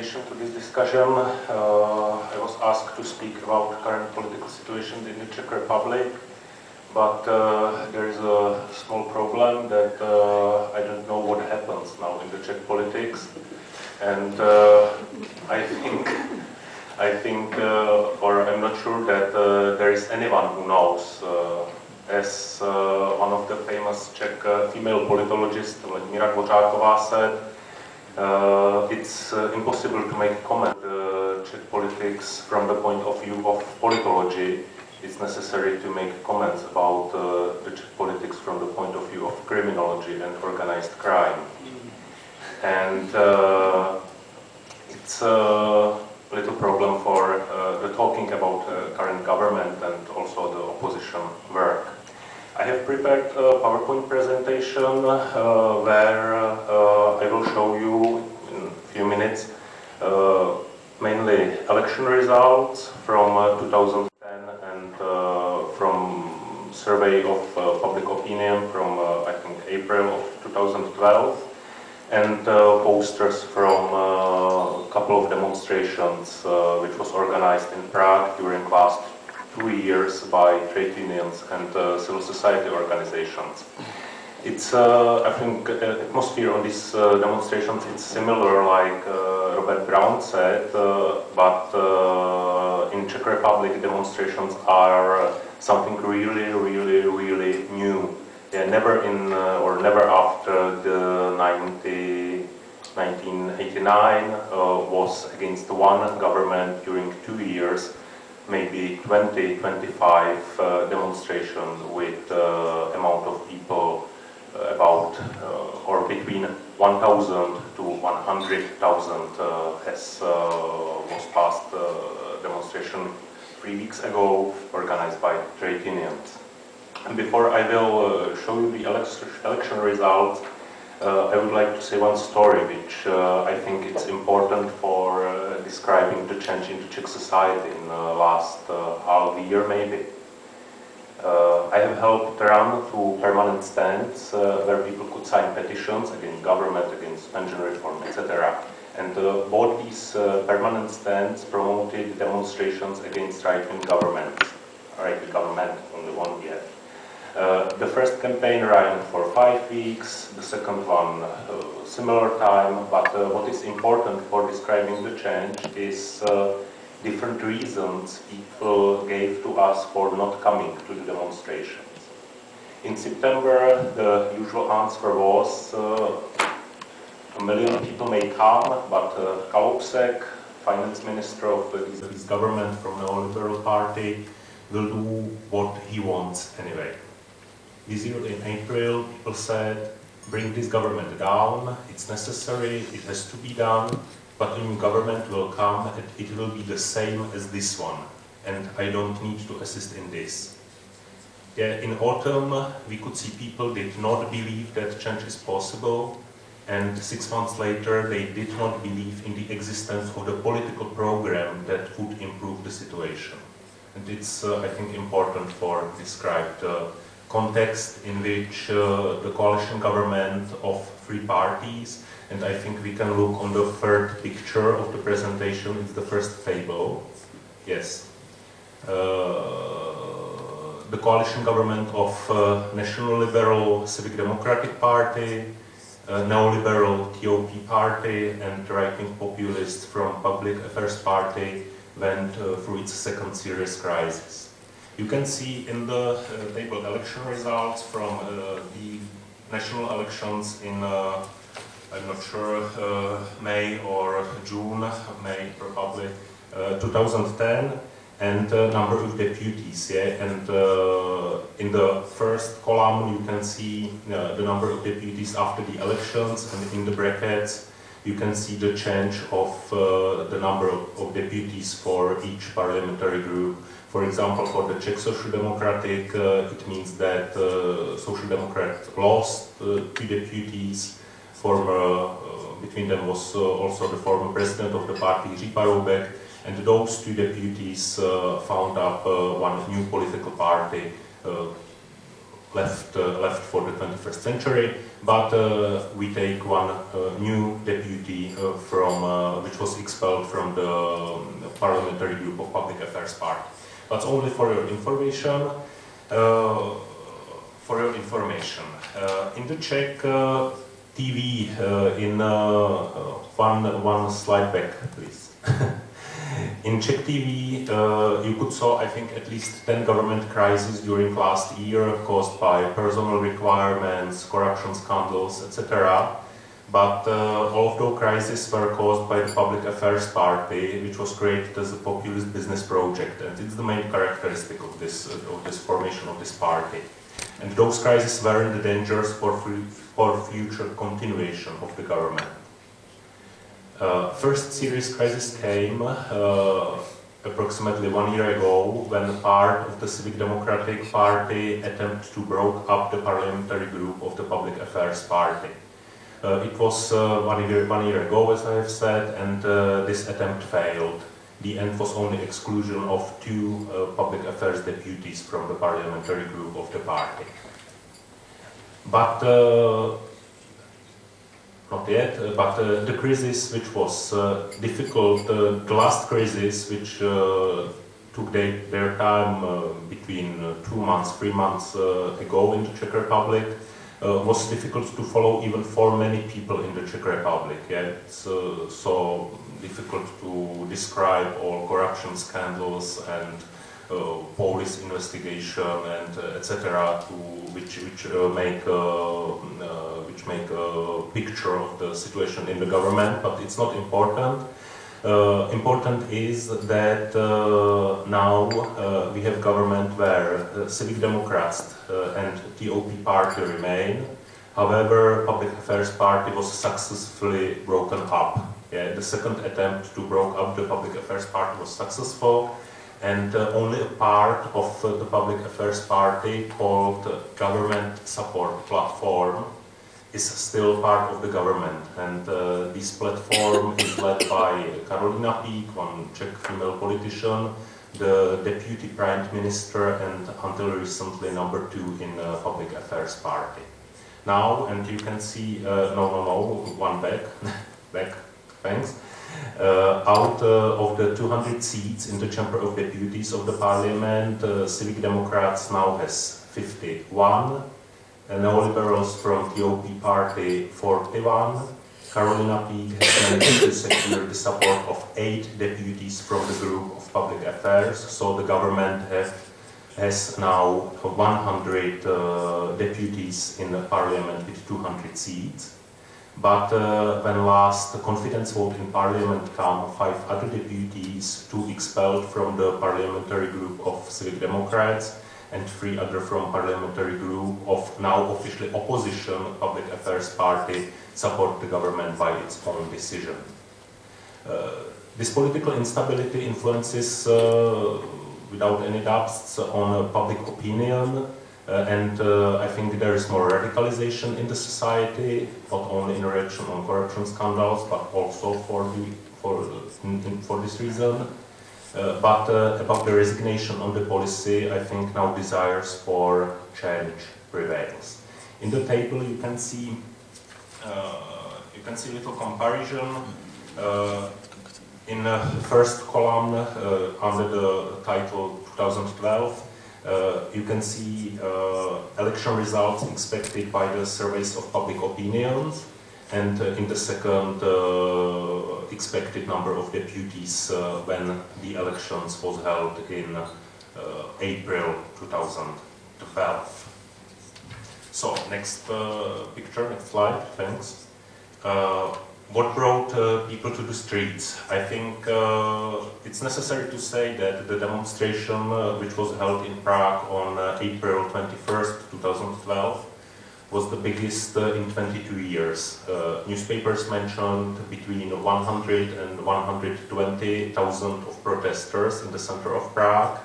invitation to this discussion. I was asked to speak about current political situation in the Czech Republic, but there is a small problem that I don't know what happens now in the Czech politics, and I think, or I'm not sure that there is anyone who knows. As one of the famous Czech female politologists, Vladimíra Dvořáková, said, it's impossible to make a comment on Czech politics from the point of view of politology. It's necessary to make comments about the Czech politics from the point of view of criminology and organized crime. And it's a little problem for the talking about current government and also the opposition work. I have prepared a PowerPoint presentation where I will show you in a few minutes mainly election results from 2010 and from survey of public opinion from I think April of 2012, and posters from a couple of demonstrations which was organized in Prague during last 2 years by trade unions and civil society organizations. It's, I think, the atmosphere on these demonstrations is similar, like Robert Brown said, but in Czech Republic demonstrations are something really, really, really new. Yeah, never in or never after the 1989 was against one government during 2 years. Maybe 20-25 demonstrations with amount of people about or between 1,000 to 100,000 as was past demonstration 3 weeks ago, organized by trade unions. And before I will show you the election results, I would like to say one story which I think it's important for describing the change in the Czech society in the last half a year maybe. I have helped run 2 permanent stands where people could sign petitions against government, against pension reform, etc. And both these permanent stands promoted demonstrations against right-wing government, only one yet. The first campaign ran for 5 weeks, the second one similar time, but what is important for describing the change is different reasons people gave to us for not coming to the demonstrations. In September, the usual answer was 1 million people may come, but Kalousek, finance minister of this government from the neoliberal party, will do what he wants anyway. This year in April, people said, bring this government down, it's necessary, it has to be done, but a new government will come and it will be the same as this one, and I don't need to assist in this. Yeah, in autumn, we could see people did not believe that change is possible, and 6 months later, they did not believe in the existence of the political program that would improve the situation. And it's, I think, important for describe the context in which the coalition government of 3 parties, and I think we can look on the third picture of the presentation, it's the first table. Yes. The coalition government of National Liberal Civic Democratic Party, neoliberal TOP party, and right-wing populists from Public Affairs Party went through its second serious crisis. You can see in the table election results from the national elections in, I'm not sure, May or June, May probably, 2010, and number of deputies. Yeah? And in the first column you can see the number of deputies after the elections, and in the brackets you can see the change of the number of deputies for each parliamentary group. For example, for the Czech Social Democratic, it means that Social Democrats lost 2 deputies. Between them was also the former president of the party, Jiří Paroubek, and those 2 deputies found up one new political party left for the 21st century, but we take one new deputy which was expelled from the parliamentary group of Public Affairs Party. But only for your information. In the Czech TV, in one slide back, please. In Czech TV, you could saw, I think, at least 10 government crises during last year caused by personal requirements, corruption scandals, etc. But all of those crises were caused by the Public Affairs Party, which was created as a populist business project, and it's the main characteristic of this formation of this party. And those crises were in the dangers for future continuation of the government. First serious crisis came approximately 1 year ago, when a part of the Civic Democratic Party attempted to break up the parliamentary group of the Public Affairs Party. It was 1 year ago, as I have said, and this attempt failed. The end was only exclusion of 2 public affairs deputies from the parliamentary group of the party. But not yet, but the crisis which was difficult, the last crisis which took their time between 2 months, 3 months ago in the Czech Republic, was difficult to follow even for many people in the Czech Republic. Yeah? It's so difficult to describe all corruption scandals and police investigation and etc. which make a picture of the situation in the government, but it's not important. Important is that now we have government where Civic Democrats and TOP party remain. However, Public Affairs Party was successfully broken up. Yeah, the second attempt to break up the Public Affairs Party was successful, and only a part of the Public Affairs Party, called Government Support Platform, is still part of the government. And this platform is led by Karolina Pík, one Czech female politician, the Deputy Prime Minister, and until recently number 2 in the Public Affairs Party. Now, and you can see, one back, back, thanks. Out of the 200 seats in the Chamber of Deputies of the Parliament, Civic Democrats now has 51, and neoliberals from TOP party 41. Karolina Pík has managed to secure the support of 8 deputies from the group of Public Affairs, so the government has now 100 deputies in the Parliament with 200 seats. But when last confidence vote in Parliament came, 5 other deputies, 2 expelled from the parliamentary group of Civic Democrats, and 3 other from parliamentary group of now officially opposition Public Affairs Party support the government by its own decision. This political instability influences without any doubts on public opinion, and I think there is more radicalization in the society, not only in reaction on corruption scandals, but also for this reason. But about the resignation on the policy, I think now desires for change prevails. In the table you can see a little comparison. In the first column under the title 2012, you can see election results expected by the surveys of public opinions, and in the second expected number of deputies when the elections was held in April 2012. So next picture, next slide, thanks. What brought people to the streets? I think it's necessary to say that the demonstration which was held in Prague on April 21st, 2012 was the biggest in 22 years. Newspapers mentioned between 100 and 120,000 of protesters in the center of Prague,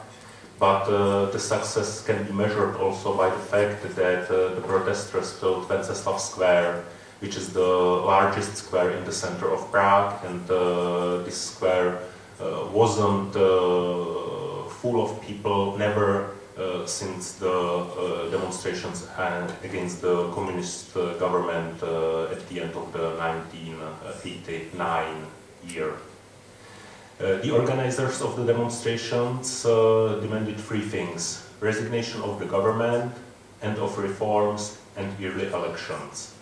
but the success can be measured also by the fact that the protesters filled Wenceslav Square, which is the largest square in the center of Prague, and this square wasn't full of people, never since the demonstrations against the communist government at the end of the 1989 year. The organizers of the demonstrations demanded three things: resignation of the government, end of reforms, and yearly elections.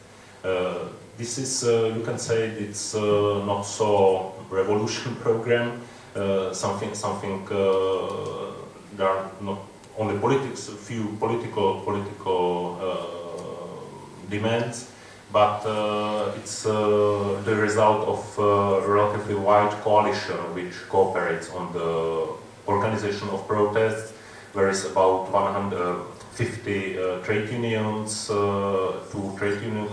This is, you can say, it's not so revolution program. Something. There are not only few political demands, but it's the result of a relatively wide coalition which cooperates on the organization of protests. There is about 150 trade unions, 2 trade union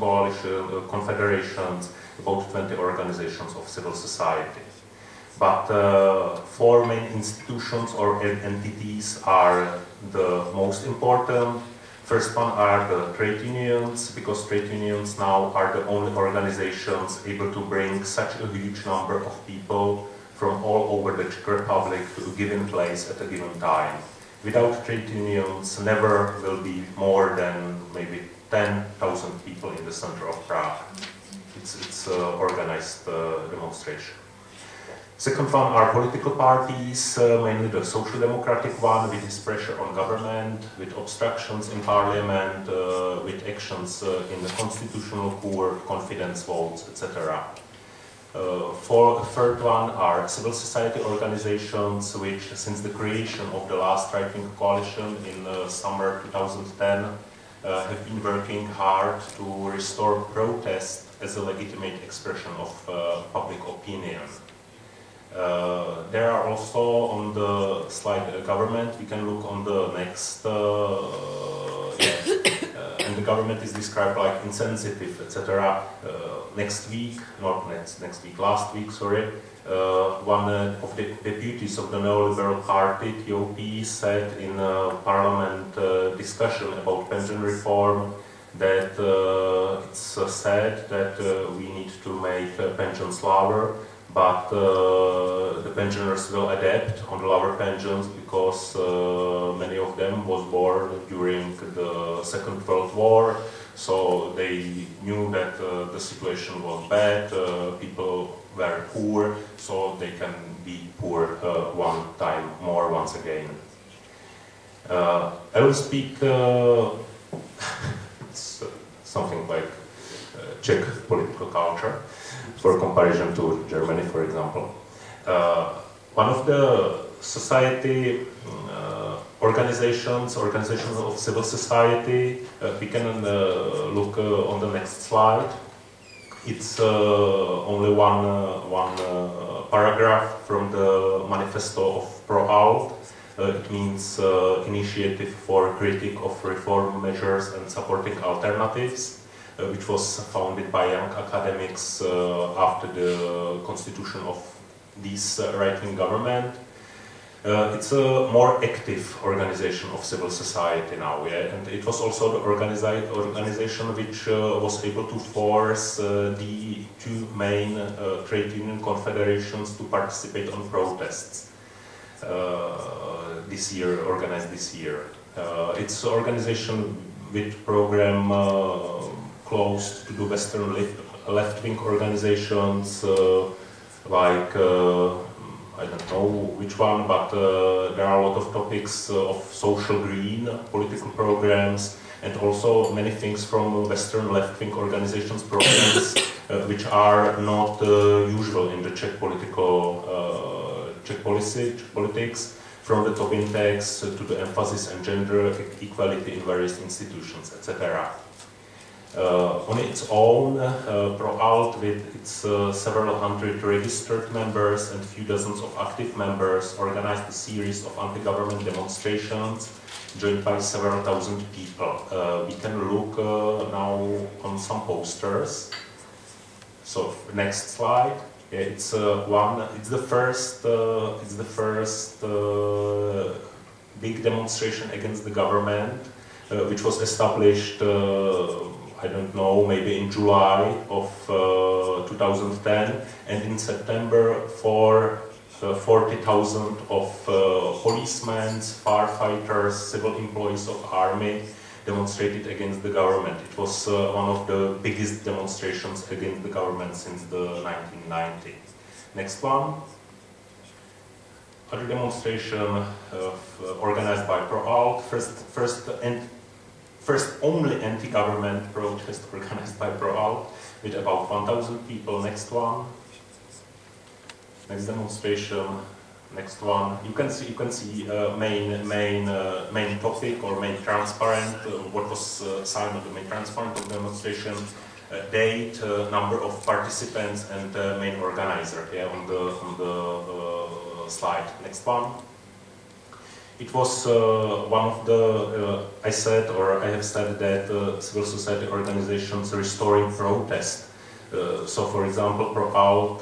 confederations, about 20 organizations of civil society. But 4 main institutions or entities are the most important. First one are the trade unions, because trade unions now are the only organizations able to bring such a huge number of people from all over the Czech Republic to a given place at a given time. Without trade unions, never will be more than maybe 10,000 people in the center of Prague. It's organized demonstration. Second one are political parties, mainly the Social Democratic one, with its pressure on government, with obstructions in parliament, with actions in the constitutional court, confidence votes, etc. For the third one are civil society organizations, which since the creation of the last right-wing coalition in summer 2010 have been working hard to restore protest as a legitimate expression of public opinion. There are also on the slide government. We can look on the next, and the government is described like insensitive, etc. Last week, sorry, one of the deputies of the neoliberal party, TOP, said in a parliament discussion about pension reform that it's sad that we need to make pensions lower, but the pensioners will adapt on the lower pensions because many of them was born during the Second World War, so they knew that the situation was bad, people were poor, so they can be poor one time more once again. I will speak something like Czech political culture, for comparison to Germany, for example. One of the society organizations of civil society, we can look on the next slide. It's only one paragraph from the manifesto of Pro-Alt. It means Initiative for Critique of Reform Measures and Supporting Alternatives, which was founded by young academics after the constitution of this right-wing government. It's a more active organization of civil society now, yeah? And it was also the organization which was able to force the 2 main trade union confederations to participate on protests this year, organized this year. It's an organization with program close to the Western left-wing organizations, like I don't know which one, but there are a lot of topics of social green political programs, and also many things from Western left-wing organizations' programs, which are not usual in the Czech politics, from the Tobin tax to the emphasis on gender equality in various institutions, etc. On its own, Pro-Alt, with its several hundred registered members and few dozens of active members, organized a series of anti-government demonstrations joined by several thousand people. We can look now on some posters. So next slide. It's the first big demonstration against the government, which was established. I don't know, maybe in July of 2010, and in September 4 40,000 of policemen, firefighters, civil employees of army demonstrated against the government. It was one of the biggest demonstrations against the government since the 1990s. Next one. Other demonstration organized by ProAlt. First only anti-government protest organized by ProAlt with about 1,000 people. Next one. Next demonstration. Next one. You can see main topic or main transparent. What was signed on the main transparent of the demonstration? Date, number of participants, and main organizer. Yeah, on the slide. Next one. It was one of the I have said that civil society organizations restoring protest. So, for example, ProAlt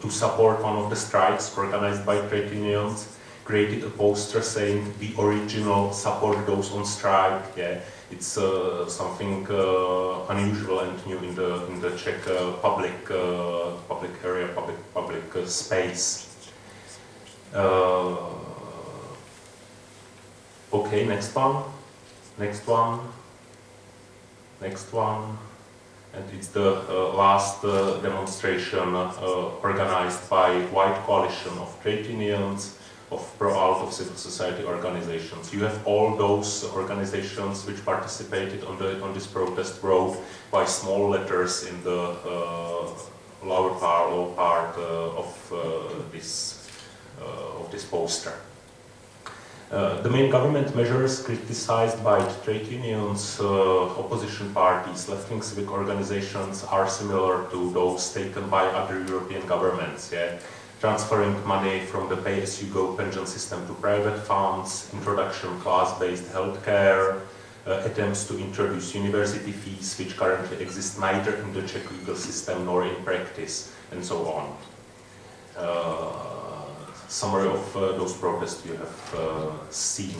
to support one of the strikes organized by trade unions, created a poster saying "The original, support those on strike." Yeah, it's something unusual and new in the Czech public area, public space. Okay, next one, next one, next one. And it's the last demonstration organized by White Coalition of Trade Unions, of ProAlt, of civil society organizations. You have all those organizations which participated on this protest wrote by small letters in the lower part of this poster. The main government measures criticized by trade unions, opposition parties, left-wing civic organizations are similar to those taken by other European governments. Yeah? Transferring money from the pay-as-you-go pension system to private funds, introduction of class-based healthcare, attempts to introduce university fees which currently exist neither in the Czech legal system nor in practice, and so on. Summary of those protests you have seen.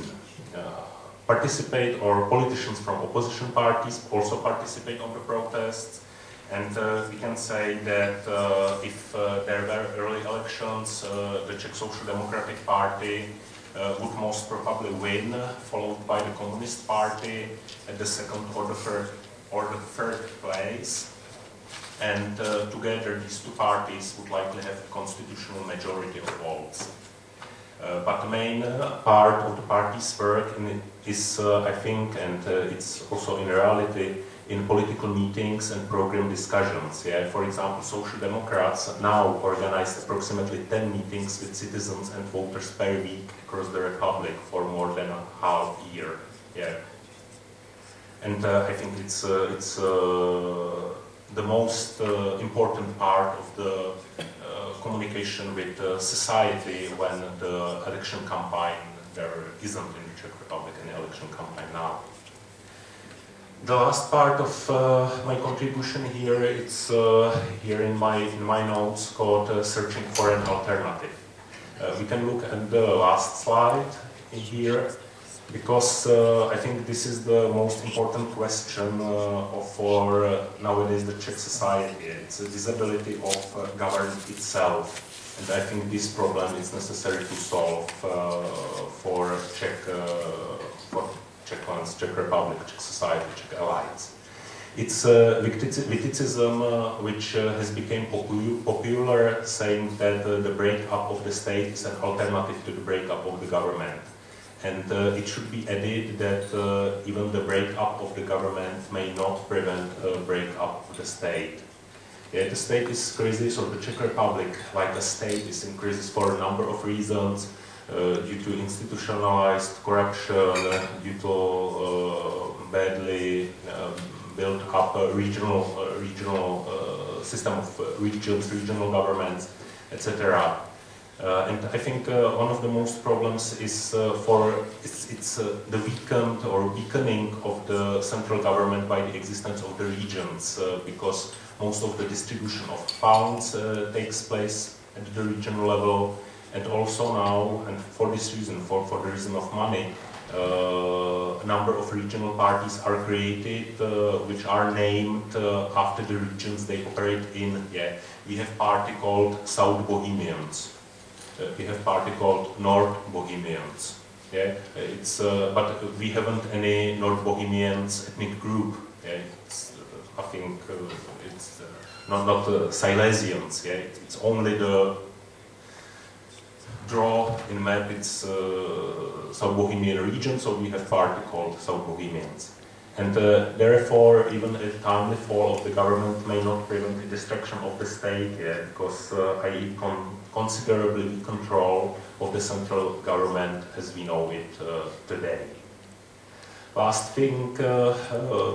Participate, or politicians from opposition parties also participate on the protests, and we can say that if there were early elections, the Czech Social Democratic Party would most probably win, followed by the Communist Party at the second or the third place. And together these two parties would likely have a constitutional majority of votes. But the main part of the party's work is, I think, and it's also in reality, in political meetings and program discussions. Yeah? For example, Social Democrats now organize approximately 10 meetings with citizens and voters per week across the Republic for more than a half year. Yeah. And I think it's the most important part of the communication with society when the election campaign, there isn't in the Czech Republic any election campaign now. The last part of my contribution here, it's here in my notes called Searching for an Alternative. We can look at the last slide here, because I think this is the most important question for nowadays the Czech society. It's a disability of government itself, and I think this problem is necessary to solve for Czech Republic, Czech society, Czech allies. It's witticism which has become popular, saying that the breakup of the state is an alternative to the breakup of the government. And it should be added that even the breakup of the government may not prevent a breakup of the state. Yeah, the state is in crisis, or the Czech Republic, like the state, is in crisis for a number of reasons, due to institutionalized corruption, due to badly built up a regional system of regions, regional governments, etc. And I think one of the most problems is the weakened or weakening of the central government by the existence of the regions, because most of the distribution of funds takes place at the regional level, and also now, and for this reason, for the reason of money, a number of regional parties are created, which are named after the regions they operate in. Yeah, we have party called South Bohemians. We have party called North Bohemians. Yeah, it's but we haven't any North Bohemians ethnic group. Yeah, it's, I think it's not Silesians. Yeah, it's only the draw in map. It's South Bohemian region, so we have party called South Bohemians. And therefore, even a timely fall of the government may not prevent the destruction of the state, because i.e. considerably control of the central government as we know it today. Last thing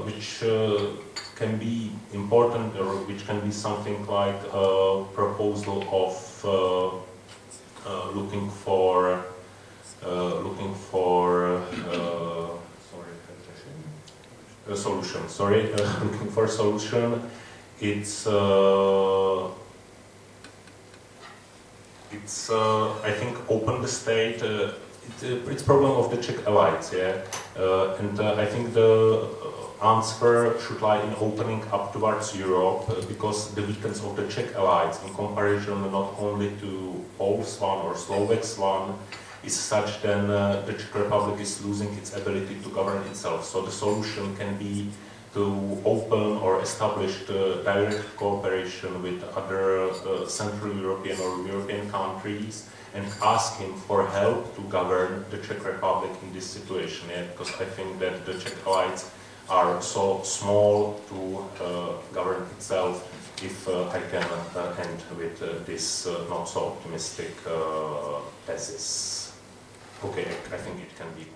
which can be important, or which can be something like a proposal of looking for a solution. Sorry, looking for a solution. It's I think open the state. It's problem of the Czech elites, yeah, and I think the answer should lie in opening up towards Europe, because the weakness of the Czech elites in comparison not only to Poles one or Slovaks one is such that the Czech Republic is losing its ability to govern itself. So the solution can be to open or establish direct cooperation with other Central European or European countries and ask him for help to govern the Czech Republic in this situation. Yeah? Because I think that the Czech elites are so small to govern itself. If I can end with this not so optimistic thesis. Okay, I think it can be